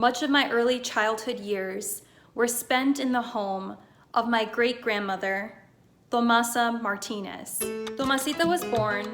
Much of my early childhood years were spent in the home of my great-grandmother, Tomasa Martinez. Tomasita was born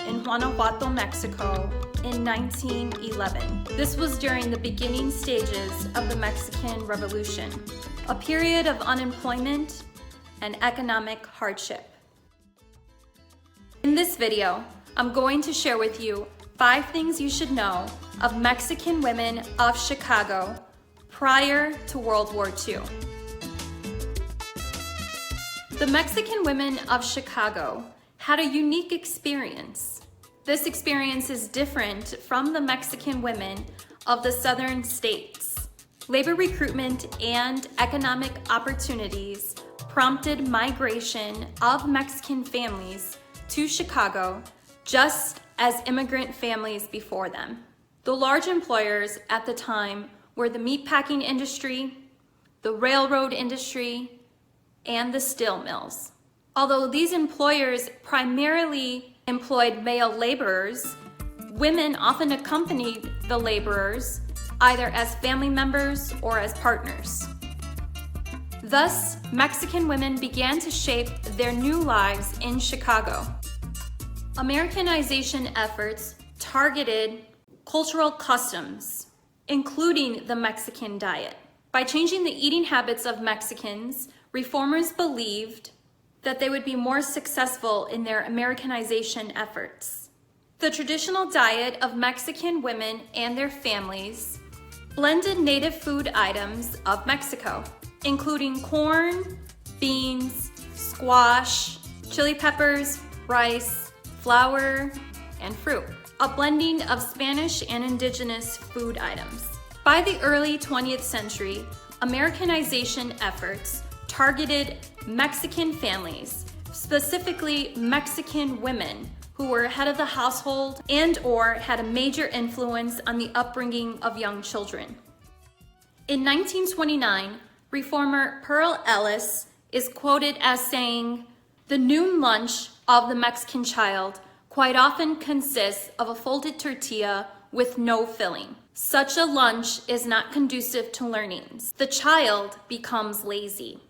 in Guanajuato, Mexico in 1911. This was during the beginning stages of the Mexican Revolution, a period of unemployment and economic hardship. In this video, I'm going to share with you 5 things you should know of Mexican women of Chicago prior to World War II. The Mexican women of Chicago had a unique experience. This experience is different from the Mexican women of the southern states. Labor recruitment and economic opportunities prompted migration of Mexican families to Chicago, just as immigrant families before them. The large employers at the time were the meatpacking industry, the railroad industry, and the steel mills. Although these employers primarily employed male laborers, women often accompanied the laborers either as family members or as partners. Thus, Mexican women began to shape their new lives in Chicago. Americanization efforts targeted cultural customs, including the Mexican diet. By changing the eating habits of Mexicans, reformers believed that they would be more successful in their Americanization efforts. The traditional diet of Mexican women and their families blended native food items of Mexico, including corn, beans, squash, chili peppers, rice, flour, and fruit, a blending of Spanish and indigenous food items. By the early 20th century, Americanization efforts targeted Mexican families, specifically Mexican women who were head of the household and/or had a major influence on the upbringing of young children. In 1929, reformer Pearl Ellis is quoted as saying, "The noon lunch of the Mexican child quite often consists of a folded tortilla with no filling. Such a lunch is not conducive to learning. The child becomes lazy."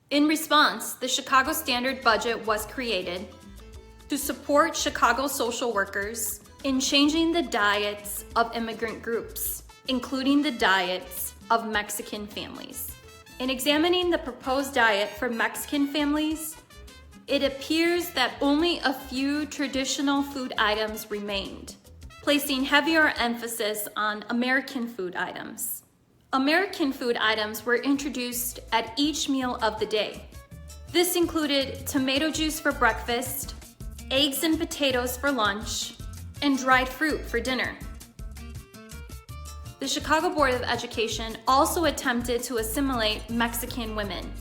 In response, the Chicago Standard Budget was created to support Chicago social workers in changing the diets of immigrant groups, including the diets of Mexican families. In examining the proposed diet for Mexican families, it appears that only a few traditional food items remained, placing heavier emphasis on American food items. American food items were introduced at each meal of the day. This included tomato juice for breakfast, eggs and potatoes for lunch, and dried fruit for dinner. The Chicago Board of Education also attempted to assimilate Mexican women.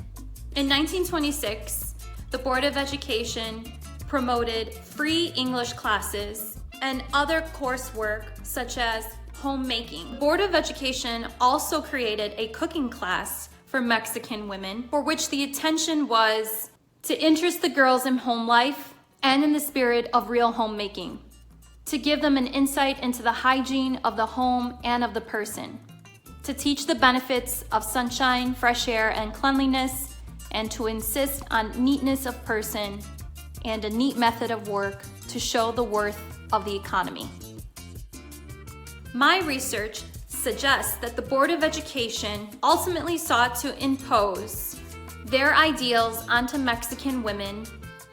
In 1926, the Board of Education promoted free English classes and other coursework such as homemaking. The Board of Education also created a cooking class for Mexican women, for which the intention was to interest the girls in home life and in the spirit of real homemaking, to give them an insight into the hygiene of the home and of the person, to teach the benefits of sunshine, fresh air, and cleanliness, and to insist on neatness of person and a neat method of work to show the worth of the economy. My research suggests that the Board of Education ultimately sought to impose their ideals onto Mexican women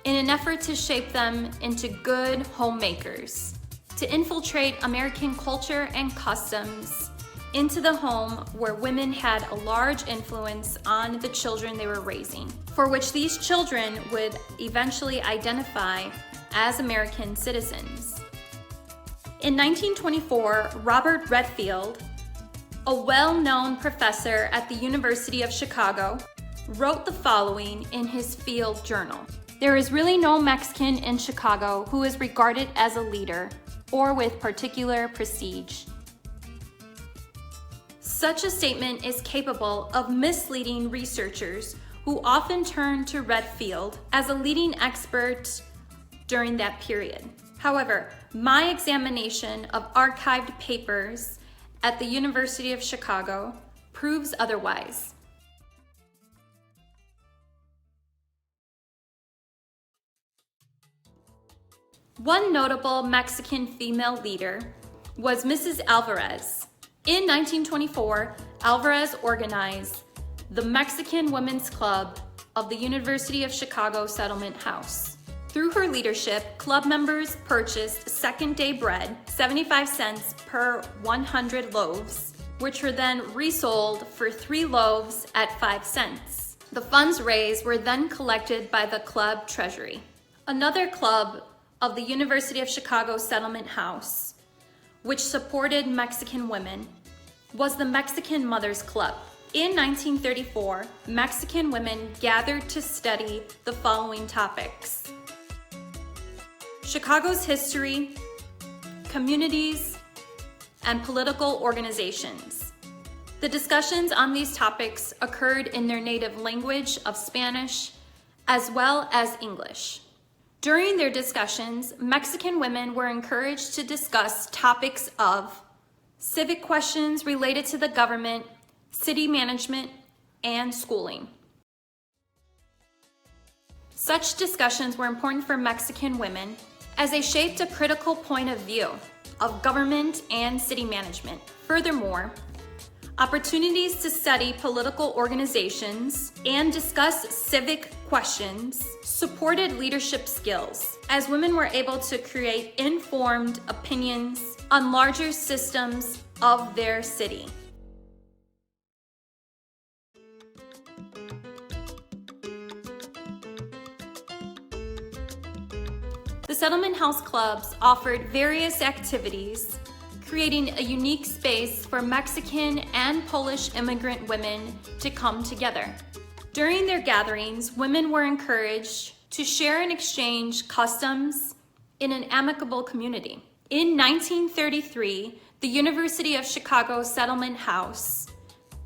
in an effort to shape them into good homemakers, to infiltrate American culture and customs into the home where women had a large influence on the children they were raising, for which these children would eventually identify as American citizens. In 1924, Robert Redfield, a well-known professor at the University of Chicago, wrote the following in his field journal: "There is really no Mexican in Chicago who is regarded as a leader or with particular prestige." Such a statement is capable of misleading researchers who often turn to Redfield as a leading expert during that period. However, my examination of archived papers at the University of Chicago proves otherwise. One notable Mexican female leader was Mrs. Alvarez. In 1924, Alvarez organized the Mexican Women's Club of the University of Chicago Settlement House. Through her leadership, club members purchased second-day bread, 75 cents per 100 loaves, which were then resold for 3 loaves at 5 cents. The funds raised were then collected by the club treasury. Another club of the University of Chicago Settlement House, which supported Mexican women, was the Mexican Mothers Club. In 1934, Mexican women gathered to study the following topics: Chicago's history, communities, and political organizations. The discussions on these topics occurred in their native language of Spanish as well as English. During their discussions, Mexican women were encouraged to discuss topics of civic questions related to the government, city management, and schooling. Such discussions were important for Mexican women as they shaped a critical point of view of government and city management. Furthermore, opportunities to study political organizations and discuss civic questions supported leadership skills, as women were able to create informed opinions on larger systems of their city. The Settlement House clubs offered various activities, creating a unique space for Mexican and Polish immigrant women to come together. During their gatherings, women were encouraged to share and exchange customs in an amicable community. In 1933, the University of Chicago Settlement House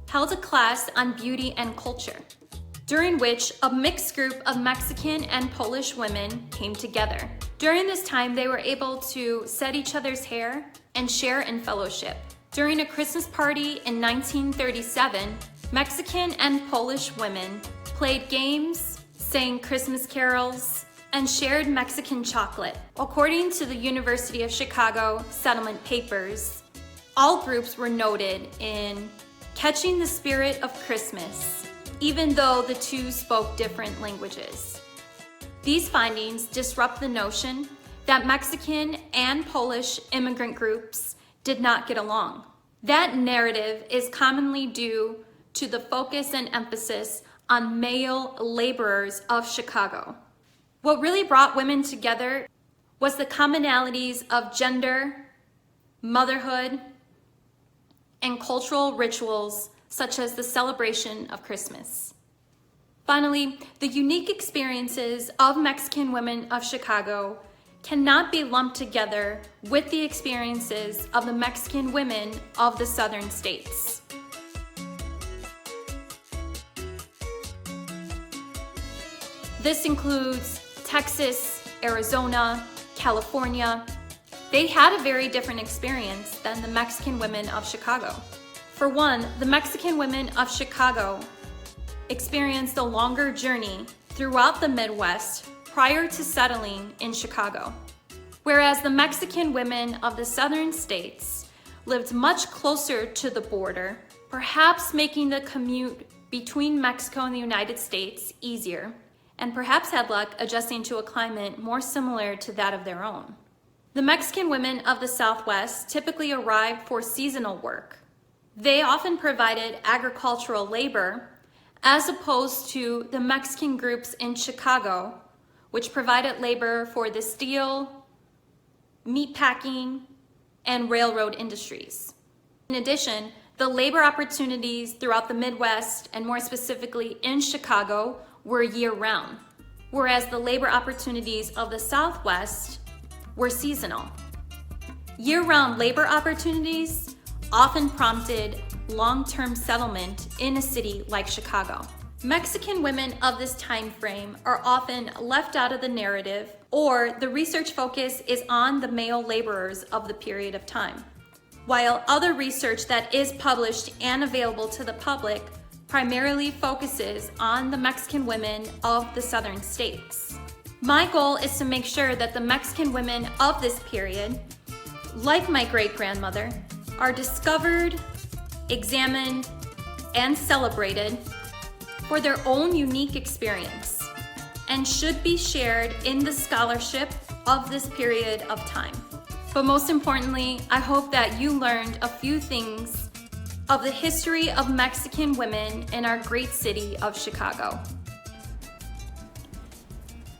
held a class on beauty and culture, during which a mixed group of Mexican and Polish women came together. During this time, they were able to set each other's hair and share in fellowship. During a Christmas party in 1937, Mexican and Polish women played games, sang Christmas carols, and shared Mexican chocolate. According to the University of Chicago settlement papers, all groups were noted in catching the spirit of Christmas, even though the two spoke different languages. These findings disrupt the notion that Mexican and Polish immigrant groups did not get along. That narrative is commonly due to the focus and emphasis on male laborers of Chicago. What really brought women together was the commonalities of gender, motherhood, and cultural rituals such as the celebration of Christmas. Finally, the unique experiences of Mexican women of Chicago cannot be lumped together with the experiences of the Mexican women of the southern states. This includes Texas, Arizona, California. They had a very different experience than the Mexican women of Chicago. For one, the Mexican women of Chicago experienced a longer journey throughout the Midwest prior to settling in Chicago, whereas the Mexican women of the southern states lived much closer to the border, perhaps making the commute between Mexico and the United States easier, and perhaps had luck adjusting to a climate more similar to that of their own. The Mexican women of the Southwest typically arrived for seasonal work. They often provided agricultural labor, as opposed to the Mexican groups in Chicago, which provided labor for the steel, meatpacking, and railroad industries. In addition, the labor opportunities throughout the Midwest, and more specifically in Chicago, were year-round, whereas the labor opportunities of the Southwest were seasonal. Year-round labor opportunities often prompted long-term settlement in a city like Chicago. Mexican women of this time frame are often left out of the narrative, or the research focus is on the male laborers of the period of time, while other research that is published and available to the public primarily focuses on the Mexican women of the southern states. My goal is to make sure that the Mexican women of this period, like my great-grandmother, are discovered, examined, and celebrated for their own unique experience, and should be shared in the scholarship of this period of time. But most importantly, I hope that you learned a few things of the history of Mexican women in our great city of Chicago.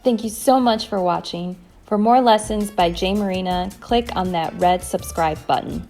Thank you so much for watching. For more lessons by Jay Marina, click on that red subscribe button.